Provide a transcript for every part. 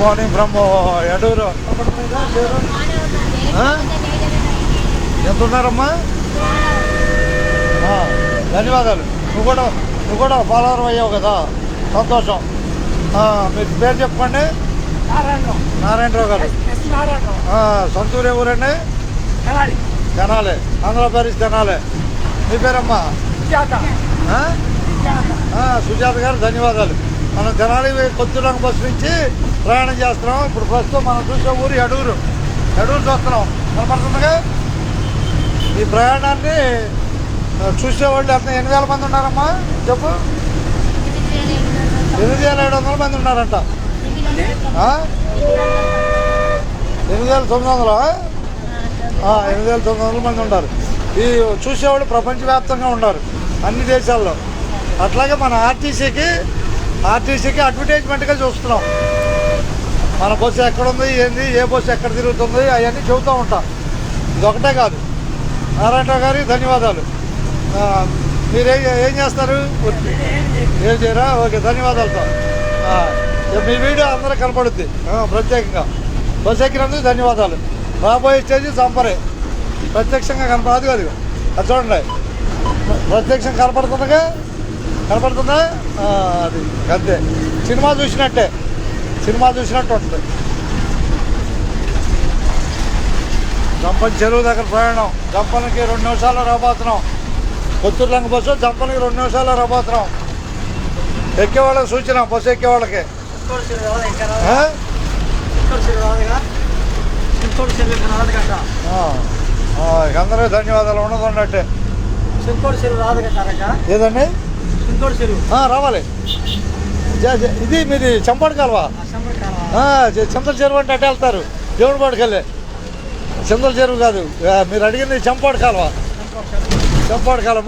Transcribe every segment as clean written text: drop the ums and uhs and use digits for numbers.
Morning from ఎడూరు. ఎంత ఉన్నారమ్మా? ధన్యవాదాలు. నువ్వు కూడా ఫాలోవర్ అయ్యావు కదా, సంతోషం. మీరు పేరు చెప్పండి. నారాయణరావు గారు. సొంతూరు ఊరండి? తెనాలి. ఆంధ్రప్రదేశ్ తెనాలి. మీ పేరమ్మా? సుజాత గారు, ధన్యవాదాలు. మనం తెనాలి కొత్తూరు బస్సు నుంచి ప్రయాణం చేస్తున్నాం. ఇప్పుడు ప్రస్తుతం మనం చూసే ఊరు ఎడూరు చూస్తున్నాం. కనపడుతుందిగా. ఈ ప్రయాణాన్ని చూసేవాళ్ళు ఎంత 8,000 మంది ఉన్నారమ్మా? చెప్పు. 8,700 మంది ఉన్నారంట. 8,900? 8,900 మంది ఉన్నారు. ఈ చూసేవాళ్ళు ప్రపంచవ్యాప్తంగా ఉన్నారు, అన్ని దేశాల్లో. అట్లాగే మన ఆర్టీసీకి అడ్వర్టైజ్మెంట్గా చూస్తున్నాం. మన బస్సు ఎక్కడుంది, ఏంది, ఏ బస్సు ఎక్కడ తిరుగుతుంది, అవన్నీ చెబుతూ ఉంటాం. ఇది ఒకటే కాదు. నారాయణరావు గారికి ధన్యవాదాలు. మీరు ఏం చేస్తారు? ఏం చేయరా? ఓకే, ధన్యవాదాలతో. మీ వీడియో అందరూ కనపడుద్ది ప్రత్యేకంగా. బస్సు ఎక్కినందుకు ధన్యవాదాలు. రాబోయే స్టేజ్ సంపరే ప్రత్యక్షంగా కనపడదు కదా. అది చూడండి, ప్రత్యక్షంగా కనపడుతుందా? అది అంతే. సినిమా చూసినట్టు ఉంటుంది. జంపన్ చెరువు దగ్గర ప్రయాణం. జంపన్కి 2 నిమిషాల్లో రాబోతున్నాం. కొత్తూరు లంక బస్సు జంపన్కి 2 నిమిషాల్లో రాబోతున్నాం. ఎక్కేవాళ్ళకి సూచన, బస్సు ఎక్కేవాళ్ళకి. అందరూ ధన్యవాదాలు. ఉన్నట్టే. ఏదండి? రావాలి. ఇది మీది చంపాడు కాలువ. చింతల చెరువు అంటే అట్టే వెళ్తారు. దేవుడి పాడుకెళ్ళి. చింతల చెరువు కాదు, మీరు అడిగింది చంపాడు కాలువ.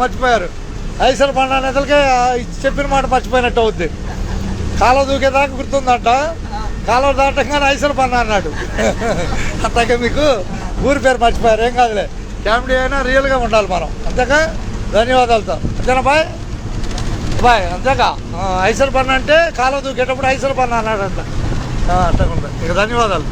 మర్చిపోయారు. ఐసర్ పండు నేతలకే చెప్పిన మాట మర్చిపోయినట్టు అవుద్ది. కాలువ దూకేదాకా గుర్తుందంట. కాలువ దాటంగానే ఐసర్ పండు అన్నాడు. అట్లాగే మీకు ఊరి పేరు మర్చిపోయారు. ఏం కాదులే, కామెడీ అయినా రియల్గా ఉండాలి మనం. అంతేకా. ధన్యవాదాలతో. అంతేనా? బాయ్. అంతేకా. ఐసర్ పన్ను అంటే కాలువ దూకేటప్పుడు ఐసర్ పన్ను అన్నాడంట. అట్లా ఇక ధన్యవాదాలు.